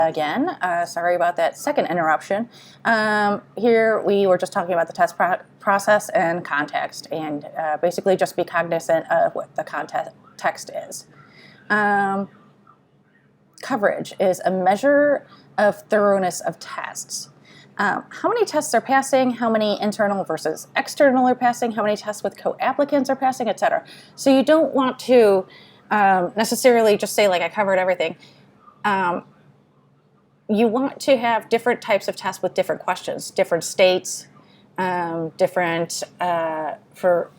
Again, sorry about that second interruption. Here we were just talking about the test process and context, and basically just be cognizant of what the context is. Coverage is a measure of thoroughness of tests. How many tests are passing, how many internal versus external are passing, how many tests with co-applicants are passing, etc. So you don't want to necessarily just say, like, I covered everything. You want to have different types of tests with different questions, different states, different for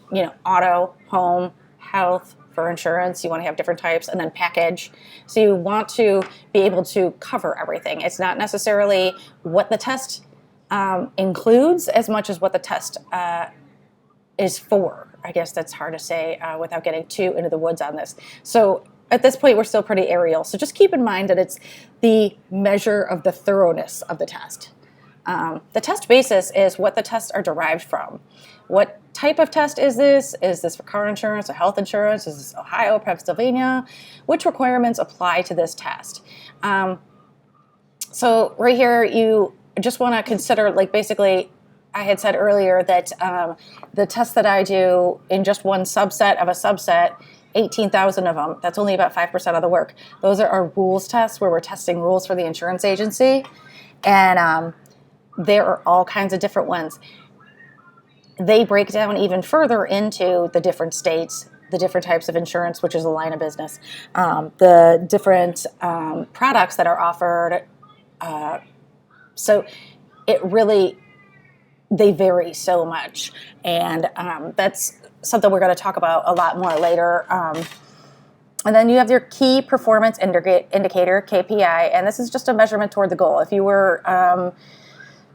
auto, home, health. For insurance, you want to have different types, and then package. So you want to be able to cover everything. It's not necessarily what the test includes as much as what the test is for. I guess that's hard to say without getting too into the woods on this. So at this point, we're still pretty aerial. So just keep in mind that it's the measure of the thoroughness of the test. The test basis is what the tests are derived from. What type of test is this? Is this for car insurance or health insurance? Is this Ohio, Pennsylvania? Which requirements apply to this test? So right here, you just want to consider, like, basically, I had said earlier that the tests that I do in just one subset of a subset, 18,000 of them, that's only about 5% of the work. Those are our rules tests, where we're testing rules for the insurance agency. And there are all kinds of different ones. They break down even further into the different states, the different types of insurance, which is a line of business, the different products that are offered. So it really, they vary so much. And that's something we're going to talk about a lot more later. And then you have your key performance indicator, KPI, and this is just a measurement toward the goal. If you were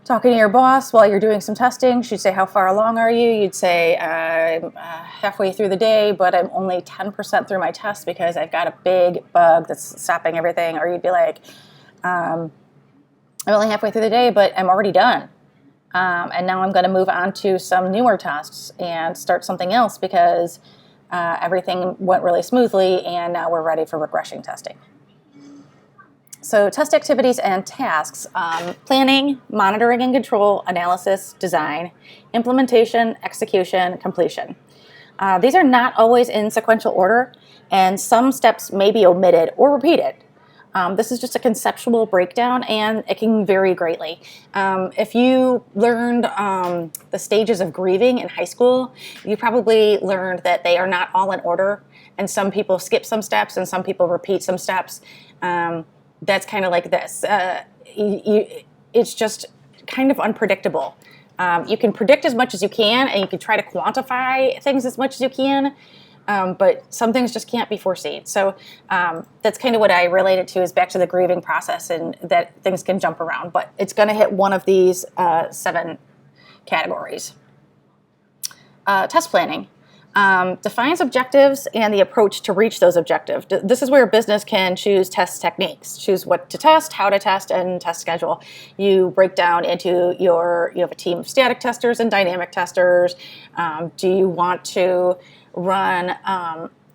talking to your boss while you're doing some testing, she'd say, how far along are you? You'd say, I'm halfway through the day, but I'm only 10% through my test because I've got a big bug that's stopping everything. Or you'd be like, I'm only halfway through the day, but I'm already done. And now I'm going to move on to some newer tests and start something else because everything went really smoothly and now we're ready for regression testing. So test activities and tasks: planning, monitoring and control, analysis, design, implementation, execution, completion. These are not always in sequential order, and some steps may be omitted or repeated. This is just a conceptual breakdown, and it can vary greatly. If you learned the stages of grieving in high school, you probably learned that they are not all in order, and some people skip some steps and some people repeat some steps. That's kind of like this. It's just kind of unpredictable. You can predict as much as you can, and you can try to quantify things as much as you can, but some things just can't be foreseen. So that's kind of what I relate it to, is back to the grieving process, and that things can jump around, but it's going to hit one of these 7 categories. Test planning. Defines objectives and the approach to reach those objectives. This is where a business can choose test techniques, choose what to test, how to test, and test schedule. You break down into you have a team of static testers and dynamic testers. Do you want to run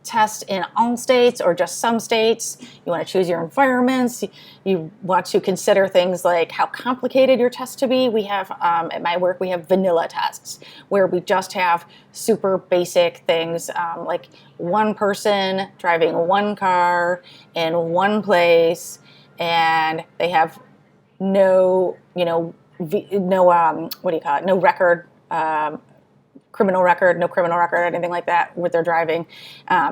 test in all states or just some states? You want to choose your environments. You want to consider things like how complicated your test to be. We have, at my work, we have vanilla tests where we just have super basic things, like one person driving one car in one place, and they have no record, criminal record, no criminal record, anything like that with their driving,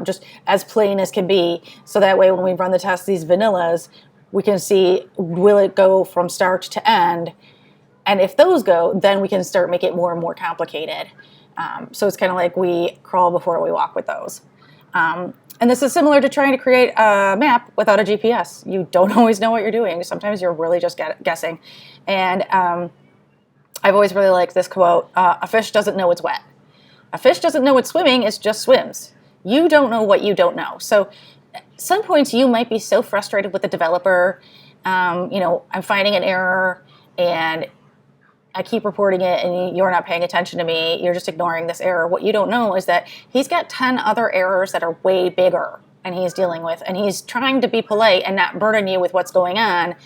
just as plain as can be. So that way when we run the test, these vanillas, we can see, will it go from start to end? And if those go, then we can start making it more and more complicated. So it's kind of like we crawl before we walk with those. And this is similar to trying to create a map without a GPS. You don't always know what you're doing. Sometimes you're really just guessing. And I've always really liked this quote: a fish doesn't know it's wet. A fish doesn't know it's swimming, it just swims. You don't know what you don't know. So at some points you might be so frustrated with the developer, I'm finding an error and I keep reporting it and you're not paying attention to me, you're just ignoring this error. What you don't know is that he's got 10 other errors that are way bigger and he's dealing with, and he's trying to be polite and not burden you with what's going on.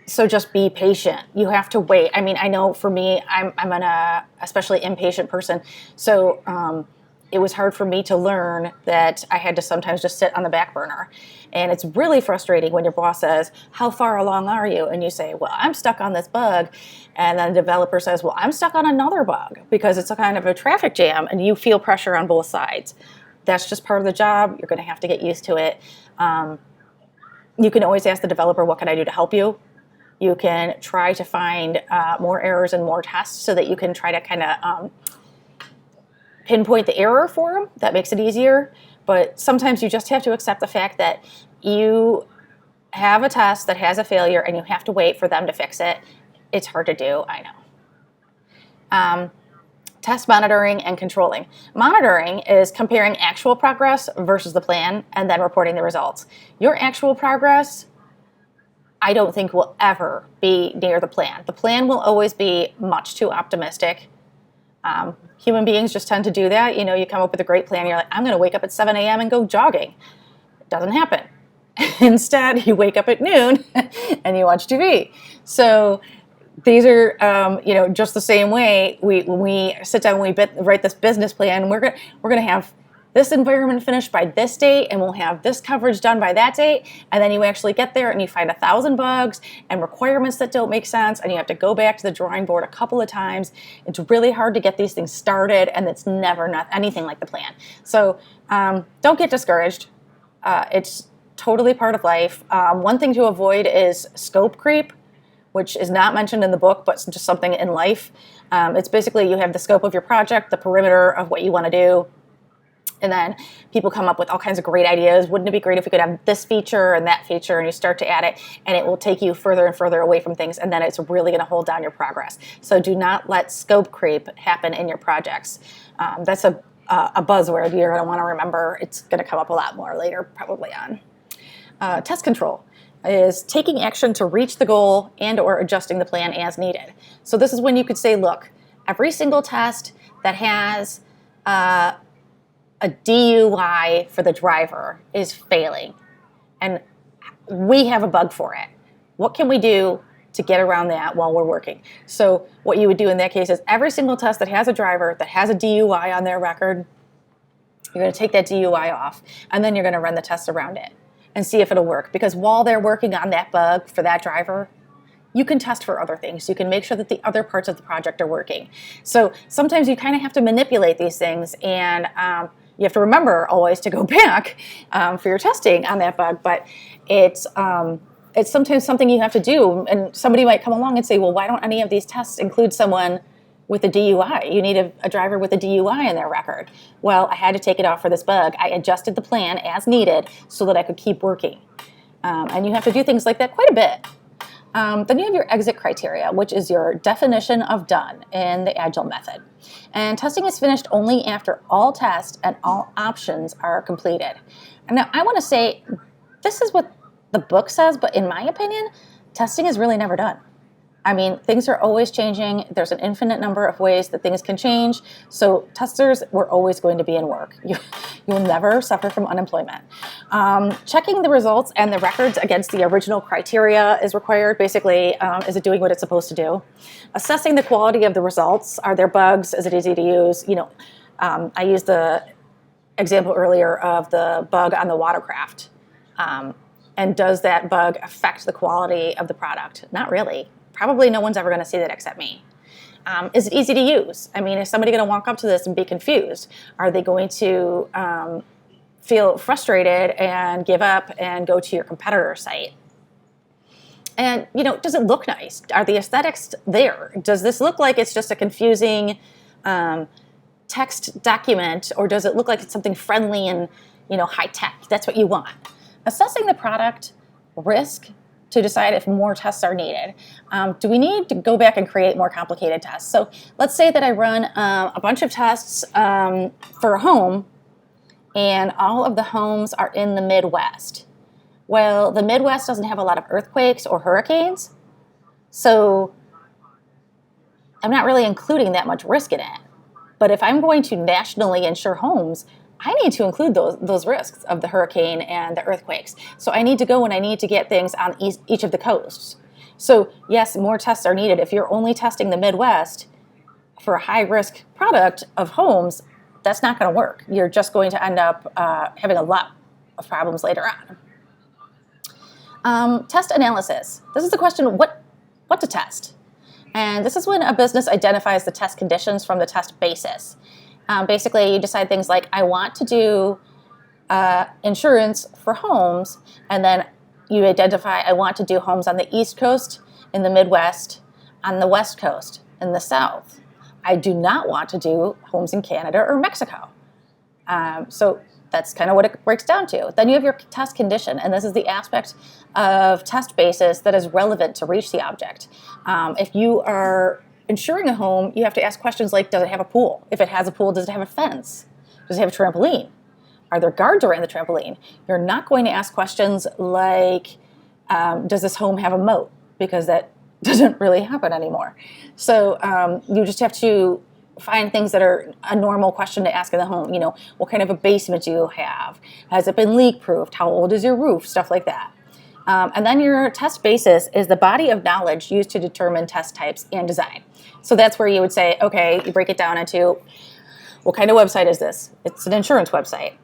So just be patient. You have to wait. I mean, I know for me, I'm an especially impatient person. So it was hard for me to learn that I had to sometimes just sit on the back burner. And it's really frustrating when your boss says, how far along are you? And you say, well, I'm stuck on this bug. And then the developer says, well, I'm stuck on another bug because it's a kind of a traffic jam and you feel pressure on both sides. That's just part of the job. You're going to have to get used to it. You can always ask the developer, what can I do to help you? You can try to find more errors and more tests so that you can try to kind of pinpoint the error for them. That makes it easier. But sometimes you just have to accept the fact that you have a test that has a failure and you have to wait for them to fix it. It's hard to do, I know. Test monitoring and controlling. Monitoring is comparing actual progress versus the plan and then reporting the results. Your actual progress, I don't think will ever be near the plan. The plan will always be much too optimistic. Human beings just tend to do that. You know, you come up with a great plan. You're like, I'm going to wake up at 7 a.m. and go jogging. It doesn't happen. Instead, you wake up at noon and you watch TV. So these are, just the same way. When we sit down, we write this business plan. We're gonna have this environment finished by this date, and we'll have this coverage done by that date. And then you actually get there, and you find 1,000 bugs and requirements that don't make sense, and you have to go back to the drawing board a couple of times. It's really hard to get these things started, and it's never not anything like the plan. So don't get discouraged. It's totally part of life. One thing to avoid is scope creep, which is not mentioned in the book, but it's just something in life. It's basically you have the scope of your project, the perimeter of what you want to do, and then people come up with all kinds of great ideas. Wouldn't it be great if we could have this feature and that feature, and you start to add it, and it will take you further and further away from things, and then it's really going to hold down your progress. So do not let scope creep happen in your projects. That's a buzzword you're going to want to remember. It's going to come up a lot more later, probably on. Test control is taking action to reach the goal and or adjusting the plan as needed. So this is when you could say, look, every single test that has a DUI for the driver is failing, and we have a bug for it. What can we do to get around that while we're working? So what you would do in that case is every single test that has a driver that has a DUI on their record, you're going to take that DUI off, and then you're going to run the test around it and see if it'll work. Because while they're working on that bug for that driver, you can test for other things. You can make sure that the other parts of the project are working. So sometimes you kind of have to manipulate these things, and you have to remember always to go back for your testing on that bug. But it's sometimes something you have to do. And somebody might come along and say, well, why don't any of these tests include someone with a DUI? You need a driver with a DUI in their record. Well, I had to take it off for this bug. I adjusted the plan as needed so that I could keep working. And you have to do things like that quite a bit. Then you have your exit criteria, which is your definition of done in the Agile method. And testing is finished only after all tests and all options are completed. And now I want to say, this is what the book says, but in my opinion, testing is really never done. I mean, things are always changing. There's an infinite number of ways that things can change. So testers, we're always going to be in work. You'll never suffer from unemployment. Checking the results and the records against the original criteria is required. Basically, is it doing what it's supposed to do? Assessing the quality of the results. Are there bugs? Is it easy to use? I used the example earlier of the bug on the watercraft. And does that bug affect the quality of the product? Not really. Probably no one's ever going to see that except me. Is it easy to use? I mean, is somebody going to walk up to this and be confused? Are they going to feel frustrated and give up and go to your competitor's site? And, does it look nice? Are the aesthetics there? Does this look like it's just a confusing text document, or does it look like it's something friendly and, high tech? That's what you want. Assessing the product risk to decide if more tests are needed. Do we need to go back and create more complicated tests? So let's say that I run a bunch of tests for a home, and all of the homes are in the Midwest. Well, the Midwest doesn't have a lot of earthquakes or hurricanes, so I'm not really including that much risk in it. But if I'm going to nationally insure homes, I need to include those risks of the hurricane and the earthquakes. So I need to go and I need to get things on each of the coasts. So yes, more tests are needed. If you're only testing the Midwest for a high risk product of homes, that's not going to work. You're just going to end up having a lot of problems later on. Test analysis. This is the question, what to test? And this is when a business identifies the test conditions from the test basis. Basically, you decide things like, I want to do insurance for homes, and then you identify, I want to do homes on the East Coast, in the Midwest, on the West Coast, in the South. I do not want to do homes in Canada or Mexico. So that's kind of what it breaks down to. Then you have your test condition, and this is the aspect of test basis that is relevant to reach the object. If you are insuring a home, you have to ask questions like, does it have a pool? If it has a pool, does it have a fence? Does it have a trampoline? Are there guards around the trampoline? You're not going to ask questions like, does this home have a moat? Because that doesn't really happen anymore. So you just have to find things that are a normal question to ask in the home. You know, what kind of a basement do you have? Has it been leak-proofed? How old is your roof? Stuff like that. And then your test basis is the body of knowledge used to determine test types and design. So that's where you would say, okay, you break it down into, what kind of website is this? It's an insurance website.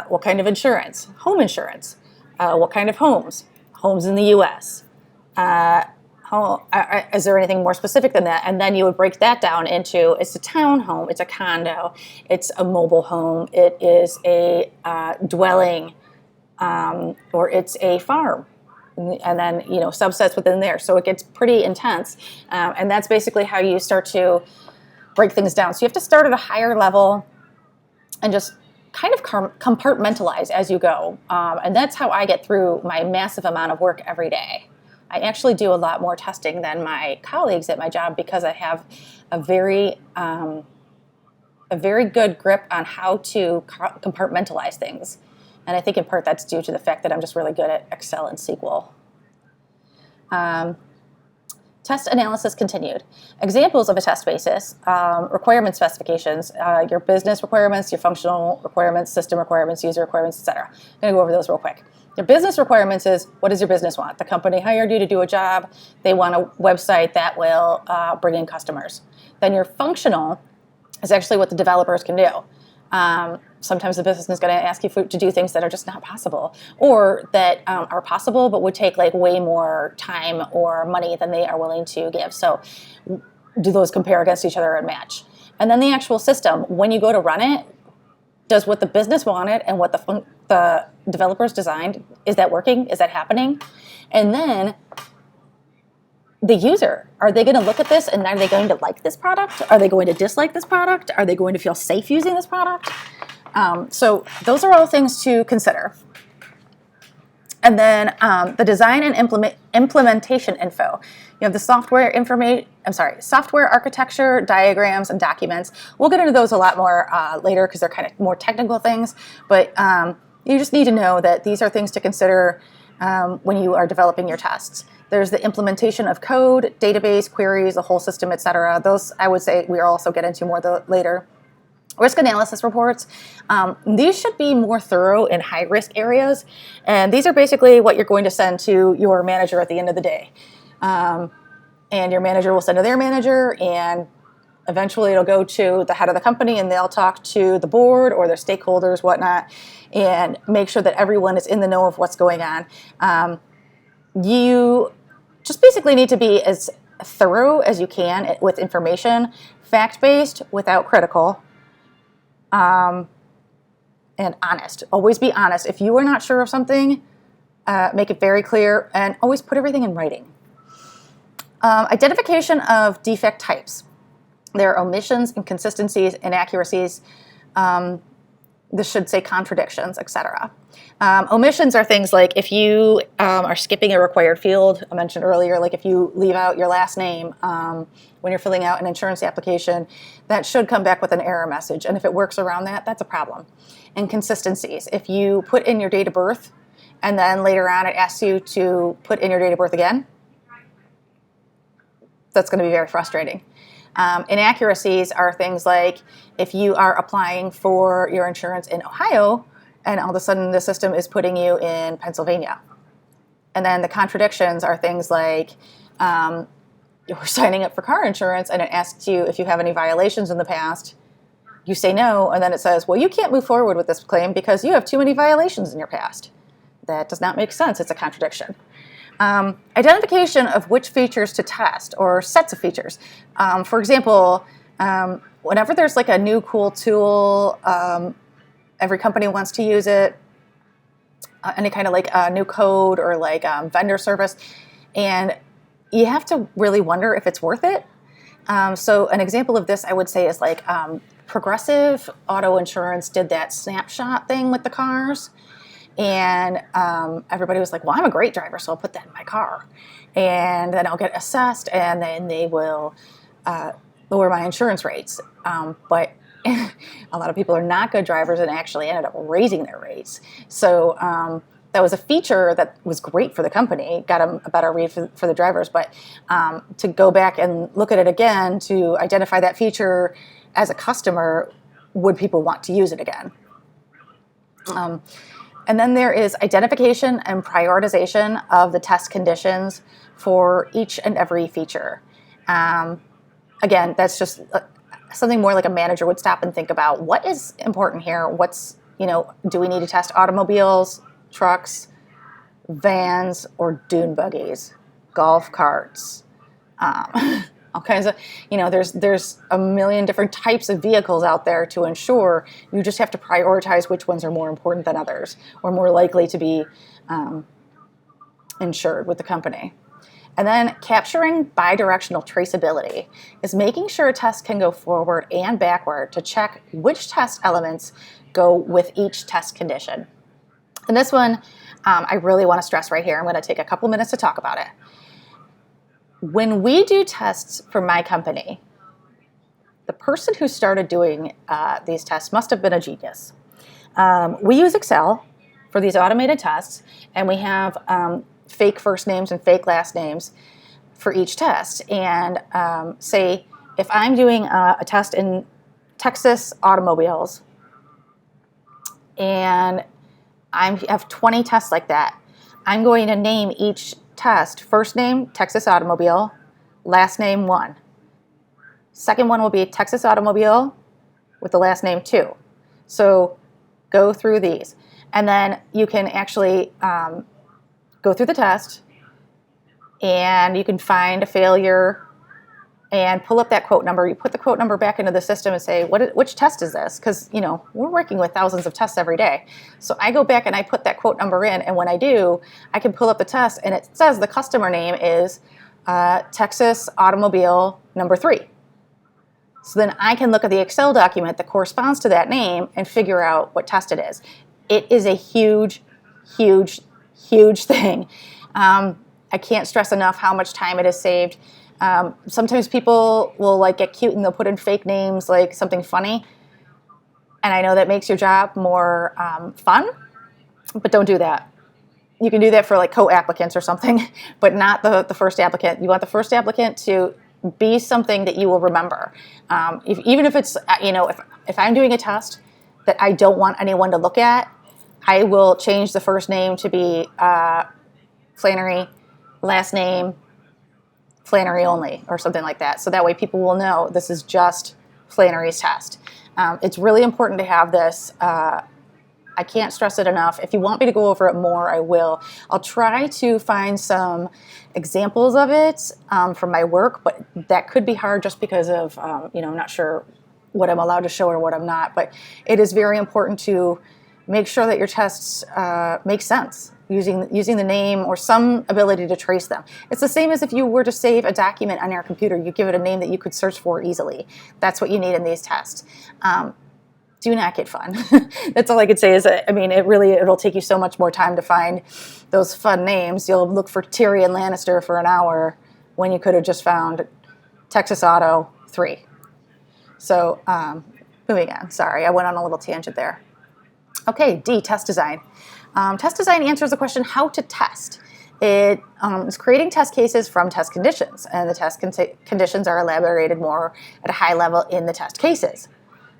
What kind of insurance? Home insurance. What kind of homes? Homes in the U.S. Is there anything more specific than that? And then you would break that down into, it's a townhome, it's a condo, it's a mobile home, it is a dwelling, or it's a farm. And then, you know, subsets within there. So it gets pretty intense. And that's basically how you start to break things down. So you have to start at a higher level and just kind of compartmentalize as you go. And that's how I get through my massive amount of work every day. I actually do a lot more testing than my colleagues at my job because I have a very good grip on how to compartmentalize things. And I think in part that's due to the fact that I'm just really good at Excel and SQL. Test analysis continued. Examples of a test basis, requirement specifications, your business requirements, your functional requirements, system requirements, user requirements, etc. I'm going to go over those real quick. Your business requirements is, what does your business want? The company hired you to do a job. They want a website that will bring in customers. Then your functional is actually what the developers can do. Sometimes the business is going to ask you to do things that are just not possible, or that are possible but would take like way more time or money than they are willing to give. So do those compare against each other and match? And then the actual system, when you go to run it, does what the business wanted and what the developers designed, is that working? Is that happening? And then the user, are they going to look at this and are they going to like this product? Are they going to dislike this product? Are they going to feel safe using this product? So those are all things to consider. And then the design and implementation info. You have the software architecture, diagrams, and documents. We'll get into those a lot more later because they're kind of more technical things. But you just need to know that these are things to consider when you are developing your tests. There's the implementation of code, database, queries, the whole system, etc. Those I would say we'll also get into more later. Risk analysis reports. These should be more thorough in high-risk areas. And these are basically what you're going to send to your manager at the end of the day. And your manager will send to their manager, and eventually it'll go to the head of the company, and they'll talk to the board or their stakeholders, whatnot, and make sure that everyone is in the know of what's going on. You just basically need to be as thorough as you can with information, fact-based without critical, and honest. Always be honest. If you are not sure of something, make it very clear, and always put everything in writing. Identification of defect types. There are omissions, inconsistencies, inaccuracies. This should say contradictions, etc. Omissions are things like if you are skipping a required field. I mentioned earlier, like if you leave out your last name when you're filling out an insurance application, that should come back with an error message. And if it works around that, that's a problem. Inconsistencies. If you put in your date of birth and then later on it asks you to put in your date of birth again, that's going to be very frustrating. Inaccuracies are things like if you are applying for your insurance in Ohio and all of a sudden the system is putting you in Pennsylvania. And then the contradictions are things like you're signing up for car insurance and it asks you if you have any violations in the past. You say no, and then it says, well, you can't move forward with this claim because you have too many violations in your past. That does not make sense. It's a contradiction. Identification of which features to test or sets of features. For example, whenever there's like a new cool tool, every company wants to use it, any kind of like new code or like vendor service, and you have to really wonder if it's worth it. So an example of this I would say is like Progressive Auto Insurance did that snapshot thing with the cars. And everybody was like, well, I'm a great driver, so I'll put that in my car. And then I'll get assessed, and then they will lower my insurance rates. But a lot of people are not good drivers and actually ended up raising their rates. So that was a feature that was great for the company, got them a better rate for the drivers. But to go back and look at it again to identify that feature as a customer, would people want to use it again? And then there is identification and prioritization of the test conditions for each and every feature. Again, that's just something more like a manager would stop and think about what is important here. Do we need to test automobiles, trucks, vans, or dune buggies, golf carts? All kinds of, there's a million different types of vehicles out there to insure. You just have to prioritize which ones are more important than others or more likely to be insured with the company. And then capturing bidirectional traceability is making sure a test can go forward and backward to check which test elements go with each test condition. And this one, I really want to stress right here. I'm going to take a couple minutes to talk about it. When we do tests for my company, the person who started doing these tests must have been a genius. We use Excel for these automated tests, and we have fake first names and fake last names for each test. And say, if I'm doing a test in Texas automobiles, and I have 20 tests like that, I'm going to name each test, first name, Texas Automobile, last name 1. Second one will be Texas Automobile with the last name 2. So go through these. And then you can actually go through the test and you can find a failure and pull up that quote number. You put the quote number back into the system and say, which test is this? Because, we're working with thousands of tests every day. So I go back and I put that quote number in, and when I do, I can pull up the test, and it says the customer name is Texas Automobile number 3. So then I can look at the Excel document that corresponds to that name and figure out what test it is. It is a huge, huge, huge thing. I can't stress enough how much time it has saved. Sometimes people will get cute and they'll put in fake names, like something funny. And I know that makes your job more fun, but don't do that. You can do that for co-applicants or something, but not the first applicant. You want the first applicant to be something that you will remember. Even if it's, if I'm doing a test that I don't want anyone to look at, I will change the first name to be Flannery, last name Flannery only, or something like that. So that way people will know this is just Flannery's test. It's really important to have this. I can't stress it enough. If you want me to go over it more, I will. I'll try to find some examples of it from my work, but that could be hard just because of, I'm not sure what I'm allowed to show or what I'm not. But it is very important to make sure that your tests make sense, using the name or some ability to trace them. It's the same as if you were to save a document on your computer. You give it a name that you could search for easily. That's what you need in these tests. Do not get fun. That's all I could say is, it'll take you so much more time to find those fun names. You'll look for Tyrion Lannister for an hour when you could have just found Texas Auto 3. So moving on. Sorry, I went on a little tangent there. Okay, D, test design. Test design answers the question how to test. It is creating test cases from test conditions, and the test conditions are elaborated more at a high level in the test cases.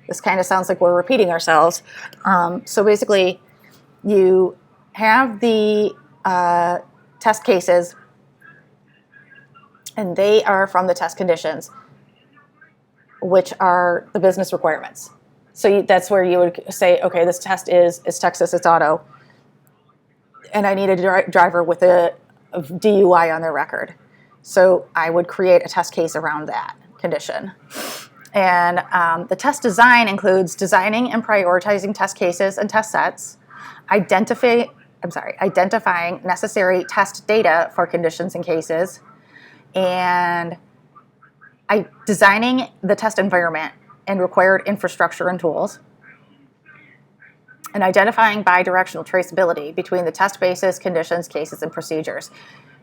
This kind of sounds like we're repeating ourselves. So basically, you have the test cases, and they are from the test conditions, which are the business requirements. So that's where you would say, okay, this test it's Texas, it's auto, and I need a driver with a DUI on their record. So I would create a test case around that condition. And the test design includes designing and prioritizing test cases and test sets, identifying necessary test data for conditions and cases, and designing the test environment and required infrastructure and tools, and identifying bidirectional traceability between the test basis, conditions, cases, and procedures.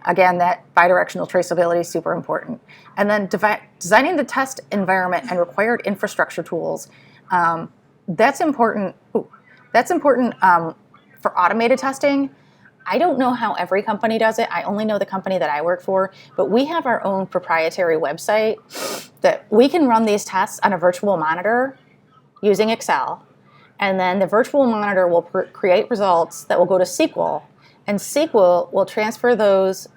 Again, that bidirectional traceability is super important. And then designing the test environment and required infrastructure tools. That's important. That's important for automated testing. I don't know how every company does it. I only know the company that I work for, but we have our own proprietary website that we can run these tests on a virtual monitor using Excel. And then the virtual monitor will create results that will go to SQL, and SQL will transfer those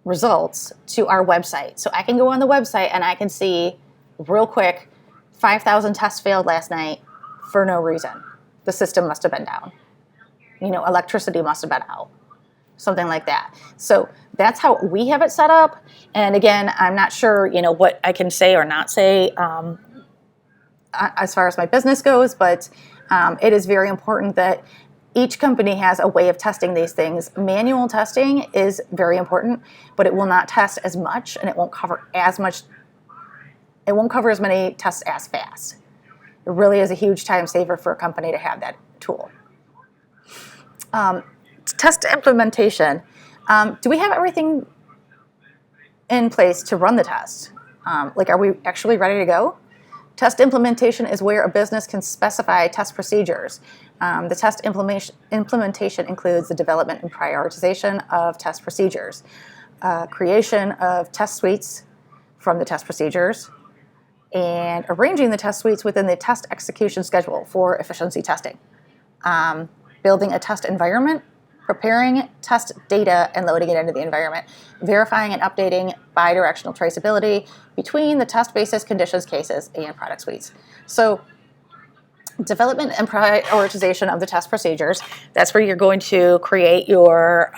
results to our website. So I can go on the website and I can see real quick, 5,000 tests failed last night for no reason. The system must have been down. Electricity must have been out. Something like that. So that's how we have it set up. And again, I'm not sure, what I can say or not say as far as my business goes, but it is very important that each company has a way of testing these things. Manual testing is very important, but it will not test as much, and it won't cover as much. It won't cover as many tests as fast. It really is a huge time saver for a company to have that tool. Test implementation. Do we have everything in place to run the test? Are we actually ready to go? Test implementation is where a business can specify test procedures. The test implementation includes the development and prioritization of test procedures, creation of test suites from the test procedures, and arranging the test suites within the test execution schedule for efficiency testing. Building a test environment, preparing test data and loading it into the environment, verifying and updating bidirectional traceability between the test basis, conditions, cases, and product suites. So development and prioritization of the test procedures, that's where you're going to create your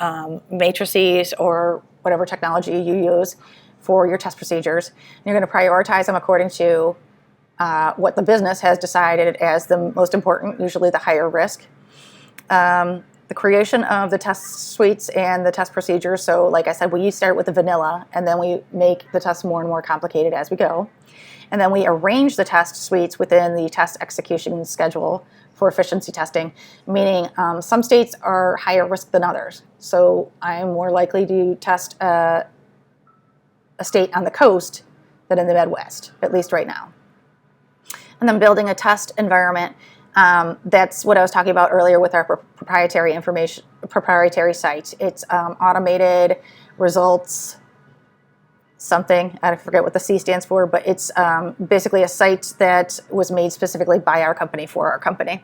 matrices or whatever technology you use for your test procedures. You're going to prioritize them according to what the business has decided as the most important, usually the higher risk. The creation of the test suites and the test procedures. So like I said, we start with the vanilla, and then we make the tests more and more complicated as we go. And then we arrange the test suites within the test execution schedule for efficiency testing, meaning some states are higher risk than others. So I'm more likely to test a state on the coast than in the Midwest, at least right now. And then building a test environment. That's what I was talking about earlier with our proprietary site. It's automated results something. I forget what the C stands for, but it's basically a site that was made specifically by our company for our company.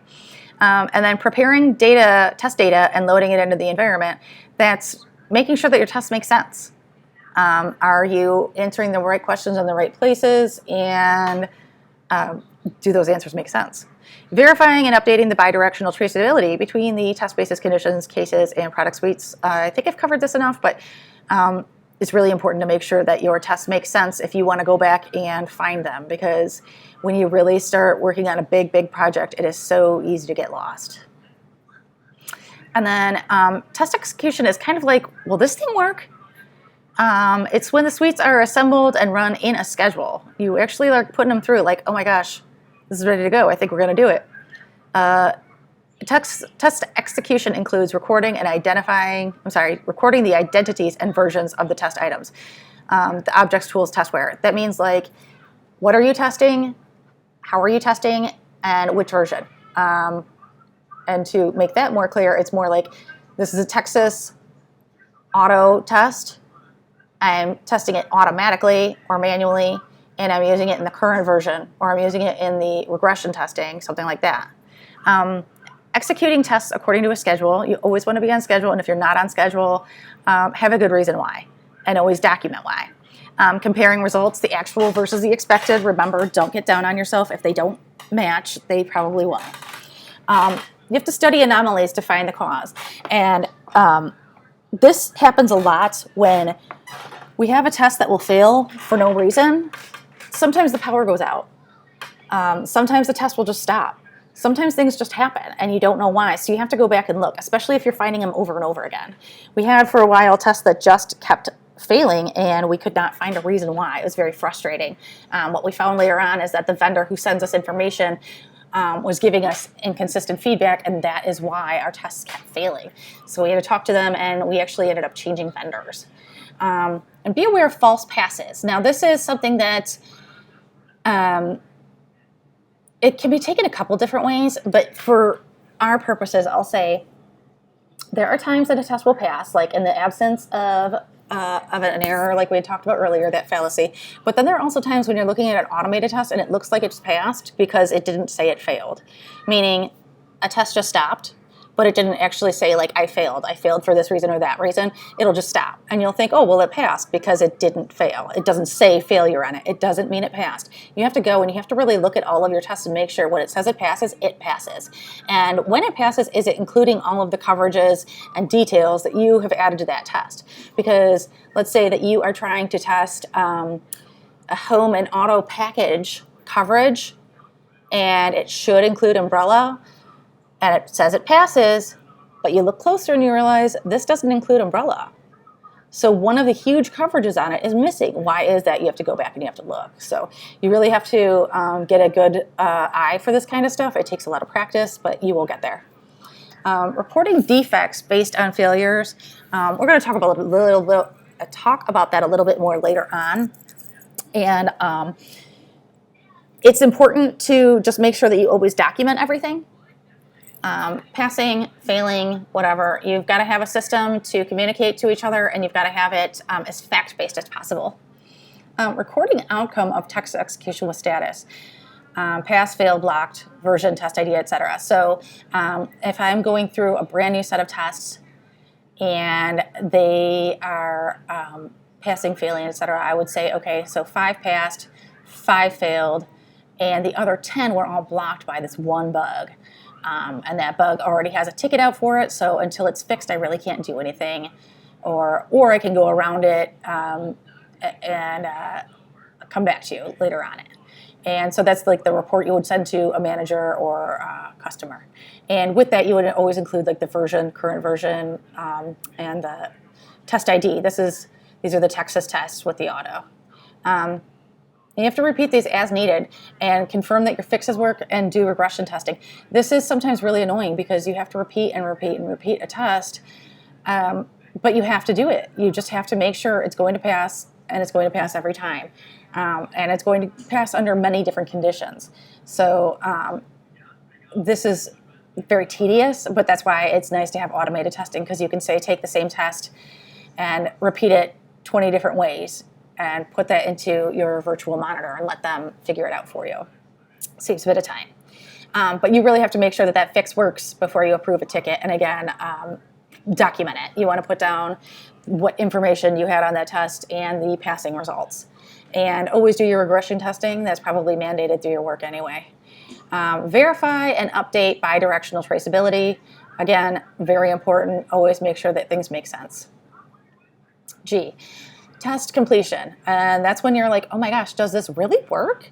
And then preparing test data, and loading it into the environment. That's making sure that your tests make sense. Are you answering the right questions in the right places, and do those answers make sense? Verifying and updating the bidirectional traceability between the test basis, conditions, cases, and product suites. I think I've covered this enough, but it's really important to make sure that your tests make sense if you want to go back and find them, because when you really start working on a big project, it is so easy to get lost. And then test execution is kind of like, will this thing work? It's when the suites are assembled and run in a schedule. You actually are putting them through, like, oh my gosh, this is ready to go. I think we're going to do it. Test execution includes recording the identities and versions of the test items. The objects, tools, testware. That means, like, what are you testing? How are you testing? And which version? And to make that more clear, it's more like, this is a Texas auto test, I'm testing it automatically or manually, and I'm using it in the current version, or I'm using it in the regression testing, something like that. Executing tests according to a schedule. You always want to be on schedule, and if you're not on schedule, have a good reason why, and always document why. Comparing results, the actual versus the expected. Remember, don't get down on yourself. If they don't match, they probably won't. You have to study anomalies to find the cause. And this happens a lot when we have a test that will fail for no reason. Sometimes the power goes out. Sometimes the test will just stop. Sometimes things just happen and you don't know why. So you have to go back and look, especially if you're finding them over and over again. We had for a while tests that just kept failing and we could not find a reason why. It was very frustrating. What we found later on is that the vendor who sends us information was giving us inconsistent feedback, and that is why our tests kept failing. So we had to talk to them, and we actually ended up changing vendors. And be aware of false passes. Now, this is something that it can be taken a couple different ways, but for our purposes, I'll say there are times that a test will pass, like in the absence of an error, like we had talked about earlier, that fallacy. But then there are also times when you're looking at an automated test and it looks like it's passed because it didn't say it failed. Meaning a test just stopped, but it didn't actually say, like, I failed for this reason or that reason. It'll just stop. And you'll think, oh, well, it passed because it didn't fail. It doesn't say failure on it. It doesn't mean it passed. You have to go and you have to really look at all of your tests and make sure when it says it passes, it passes. And when it passes, is it including all of the coverages and details that you have added to that test? Because let's say that you are trying to test a home and auto package coverage, and it should include umbrella, and it says it passes, but you look closer and you realize this doesn't include umbrella. So one of the huge coverages on it is missing. Why is that? You have to go back and you have to look. So you really have to get a good eye for this kind of stuff. It takes a lot of practice, but you will get there. Reporting defects based on failures. We're going to talk about that a little bit more later on. And it's important to just make sure that you always document everything. Passing, failing, whatever. You've got to have a system to communicate to each other, and you've got to have it as fact-based as possible. Recording outcome of text execution with status. Pass, fail, blocked, version, test ID, etc. So if I'm going through a brand new set of tests and they are passing, failing, etc., I would say, okay, so 5 passed, 5 failed, and the other 10 were all blocked by this one bug. And that bug already has a ticket out for it, so until it's fixed, I really can't do anything. Or I can go around it and come back to you later on it. And so that's like the report you would send to a manager or a customer. And with that, you would always include like the version, current version, and the test ID. These are the Texas tests with the auto. You have to repeat these as needed and confirm that your fixes work and do regression testing. This is sometimes really annoying because you have to repeat and repeat and repeat a test, but you have to do it. You just have to make sure it's going to pass, and it's going to pass every time. And it's going to pass under many different conditions. So this is very tedious, but that's why it's nice to have automated testing, because you can say take the same test and repeat it 20 different ways and put that into your virtual monitor and let them figure it out for you. Saves a bit of time. But you really have to make sure that that fix works before you approve a ticket. And again, document it. You want to put down what information you had on that test and the passing results. And always do your regression testing. That's probably mandated through your work anyway. Verify and update bidirectional traceability. Again, very important. Always make sure that things make sense. G. Test completion, and that's when you're like, oh my gosh, does this really work?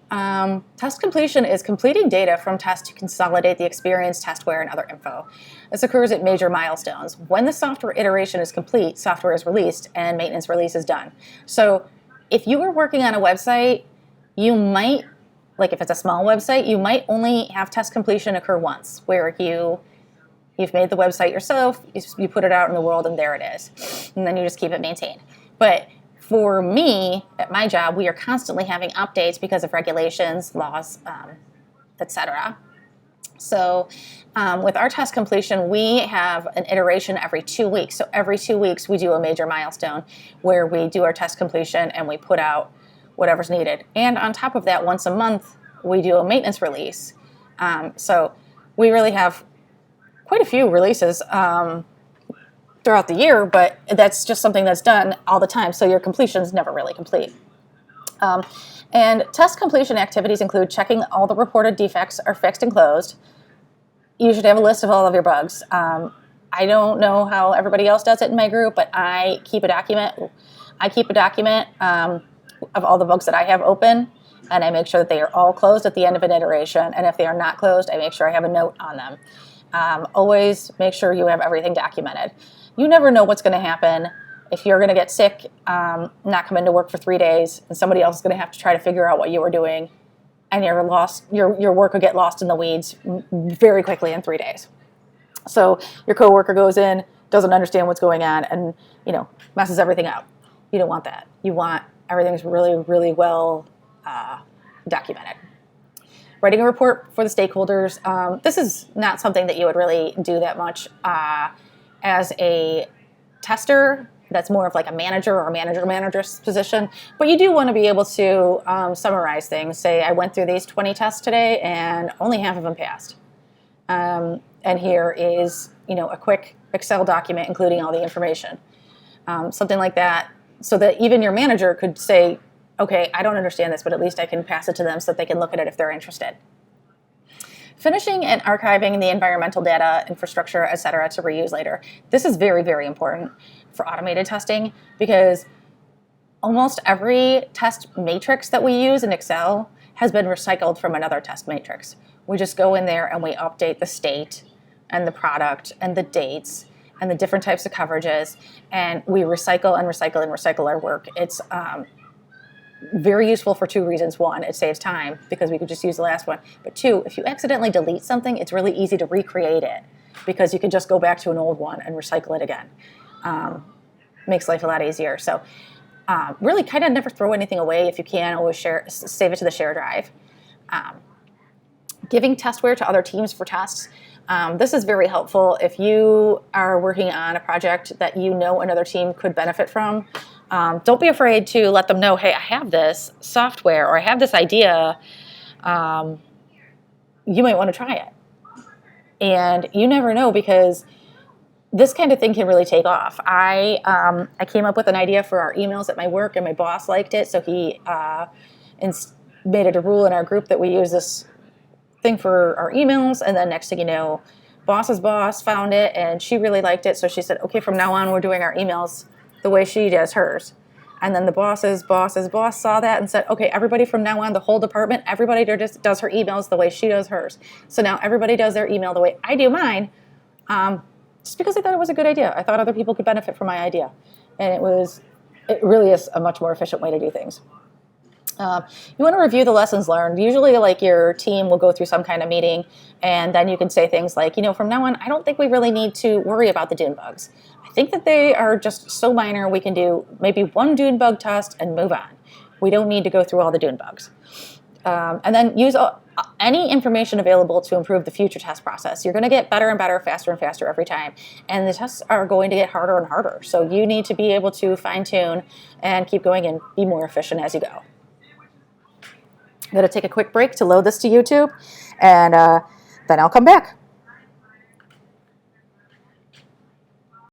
Test completion is completing data from tests to consolidate the experience, test wear, and other info. This occurs at major milestones. When the software iteration is complete, software is released, and maintenance release is done. So if you were working on a website, you might, like if it's a small website, you might only have test completion occur once, where you've made the website yourself, you put it out in the world, and there it is. And then you just keep it maintained. But for me, at my job, we are constantly having updates because of regulations, laws, etc. So with our test completion, we have an iteration every 2 weeks. So every 2 weeks, we do a major milestone where we do our test completion and we put out whatever's needed. And on top of that, once a month, we do a maintenance release. So we really have quite a few releases throughout the year, but that's just something that's done all the time. So your completion is never really complete. And test completion activities include checking all the reported defects are fixed and closed. You should have a list of all of your bugs. I don't know how everybody else does it in my group, but I keep a document. Of all the bugs that I have open, and I make sure that they are all closed at the end of an iteration. And if they are not closed, I make sure I have a note on them. Always make sure you have everything documented. You never know what's going to happen. If you're going to get sick, not come into work for 3 days, and somebody else is going to have to try to figure out what you were doing, and you're lost, your work will get lost in the weeds very quickly in 3 days. So your coworker goes in, doesn't understand what's going on, and messes everything up. You don't want that. You want everything's really, really well documented. Writing a report for the stakeholders. This is not something that you would really do that much as a tester. That's more of like a manager or a manager's position. But you do want to be able to summarize things. Say, I went through these 20 tests today and only half of them passed. And here is, a quick Excel document including all the information. Something like that, so that even your manager could say, okay, I don't understand this, but at least I can pass it to them so that they can look at it if they're interested. Finishing and archiving the environmental data, infrastructure, et cetera, to reuse later. This is very, very important for automated testing because almost every test matrix that we use in Excel has been recycled from another test matrix. We just go in there and we update the state and the product and the dates and the different types of coverages, and we recycle and recycle and recycle our work. It's very useful for 2 reasons. 1, it saves time because we could just use the last one. But 2, if you accidentally delete something, it's really easy to recreate it because you can just go back to an old one and recycle it again. Makes life a lot easier. So really kind of never throw anything away. If you can, always save it to the share drive. Giving testware to other teams for tests. This is very helpful if you are working on a project that another team could benefit from. Don't be afraid to let them know, hey, I have this software or I have this idea. You might want to try it. And you never know because this kind of thing can really take off. I came up with an idea for our emails at my work and my boss liked it. So he made it a rule in our group that we use this thing for our emails, and then next thing you know, boss's boss found it and she really liked it, so she said, okay, from now on we're doing our emails the way she does hers. And then the boss's boss saw that and said, okay, everybody from now on, the whole department, everybody just does her emails the way she does hers. So now everybody does their email the way I do mine, just because I thought it was a good idea. I thought other people could benefit from my idea, and it really is a much more efficient way to do things. You want to review the lessons learned. Usually, like, your team will go through some kind of meeting, and then you can say things like, from now on, I don't think we really need to worry about the dune bugs. I think that they are just so minor, we can do maybe one dune bug test and move on. We don't need to go through all the dune bugs. And then use any information available to improve the future test process. You're going to get better and better, faster and faster every time. And the tests are going to get harder and harder. So you need to be able to fine-tune and keep going and be more efficient as you go. I'm going to take a quick break to load this to YouTube, and then I'll come back.